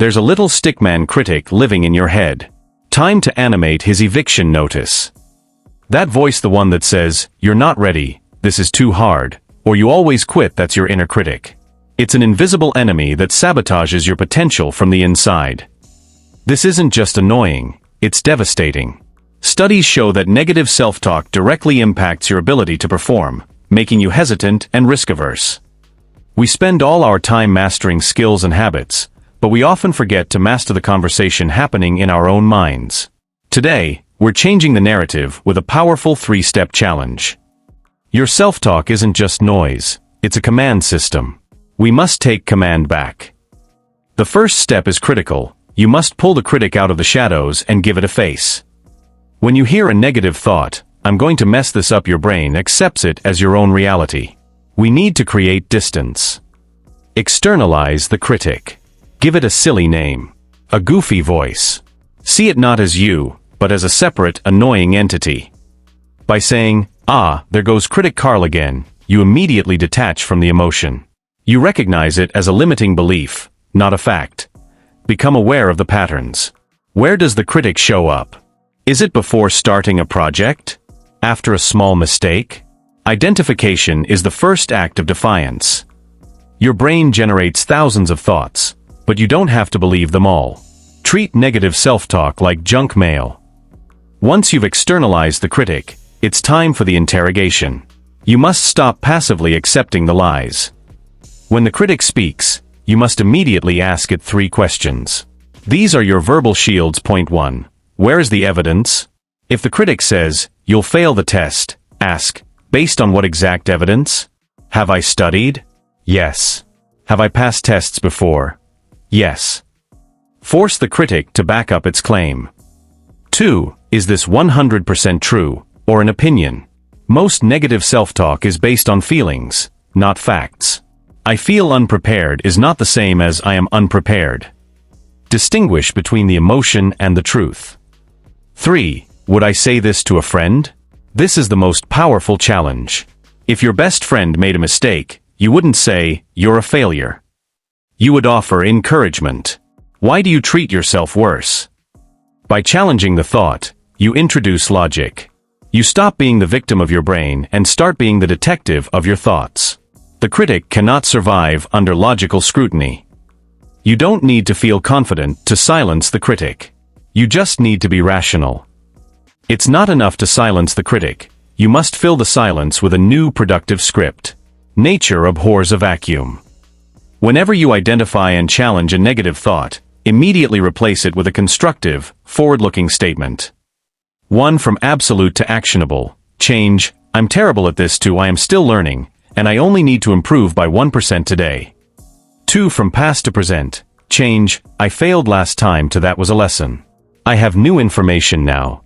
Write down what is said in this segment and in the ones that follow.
There's a little stickman critic living in your head. Time to animate his eviction notice. That voice, the one that says, "You're not ready, this is too hard," or "You always quit," that's your inner critic. It's an invisible enemy that sabotages your potential from the inside. This isn't just annoying, it's devastating. Studies show that negative self-talk directly impacts your ability to perform, making you hesitant and risk-averse. We spend all our time mastering skills and habits, but we often forget to master the conversation happening in our own minds. Today, we're changing the narrative with a powerful 3-step challenge. Your self-talk isn't just noise, it's a command system. We must take command back. The first step is critical. You must pull the critic out of the shadows and give it a face. When you hear a negative thought, "I'm going to mess this up," your brain accepts it as your own reality. We need to create distance. Externalize the critic. Give it a silly name. A goofy voice. See it not as you, but as a separate, annoying entity. By saying, "Ah, there goes critic Carl again," you immediately detach from the emotion. You recognize it as a limiting belief, not a fact. Become aware of the patterns. Where does the critic show up? Is it before starting a project? After a small mistake? Identification is the first act of defiance. Your brain generates thousands of thoughts, but you don't have to believe them all. Treat negative self-talk like junk mail. Once you've externalized the critic, it's time for the interrogation. You must stop passively accepting the lies. When the critic speaks, you must immediately ask it 3 questions. These are your verbal shields. Point 1. Where is the evidence? If the critic says, "You'll fail the test," ask, "Based on what exact evidence?" Have I studied? Yes. Have I passed tests before? Yes. Force the critic to back up its claim. 2. Is this 100% true, or an opinion? Most negative self-talk is based on feelings, not facts. "I feel unprepared" is not the same as "I am unprepared." Distinguish between the emotion and the truth. 3. Would I say this to a friend? This is the most powerful challenge. If your best friend made a mistake, you wouldn't say, "You're a failure." You would offer encouragement. Why do you treat yourself worse? By challenging the thought, you introduce logic. You stop being the victim of your brain and start being the detective of your thoughts. The critic cannot survive under logical scrutiny. You don't need to feel confident to silence the critic. You just need to be rational. It's not enough to silence the critic. You must fill the silence with a new productive script. Nature abhors a vacuum. Whenever you identify and challenge a negative thought, immediately replace it with a constructive, forward-looking statement. 1. From absolute to actionable. Change, "I'm terrible at this," to "I am still learning, and I only need to improve by 1% today." 2. From past to present. Change, "I failed last time," to "That was a lesson. I have new information now."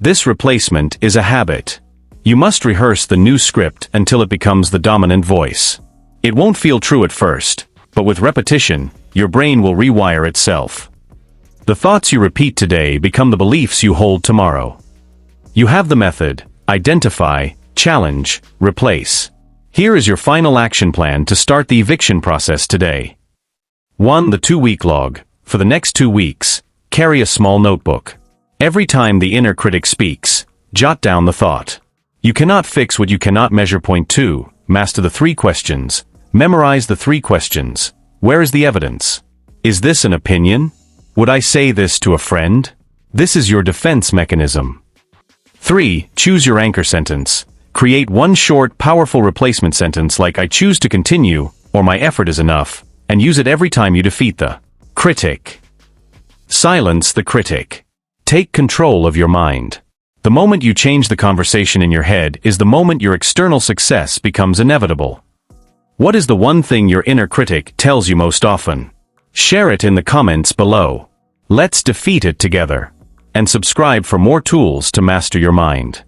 This replacement is a habit. You must rehearse the new script until it becomes the dominant voice. It won't feel true at first, but with repetition, your brain will rewire itself. The thoughts you repeat today become the beliefs you hold tomorrow. You have the method: identify, challenge, replace. Here is your final action plan to start the eviction process today. 1. The 2-week log. For the next 2 weeks, carry a small notebook. Every time the inner critic speaks, jot down the thought. You cannot fix what you cannot measure. Point 2. Master the 3 questions. Memorize the 3 questions. Where is the evidence? Is this an opinion? Would I say this to a friend? This is your defense mechanism. 3. Choose your anchor sentence. Create one short, powerful replacement sentence like "I choose to continue," or "My effort is enough," and use it every time you defeat the critic. Silence the critic. Take control of your mind. The moment you change the conversation in your head is the moment your external success becomes inevitable. What is the one thing your inner critic tells you most often? Share it in the comments below. Let's defeat it together. And subscribe for more tools to master your mind.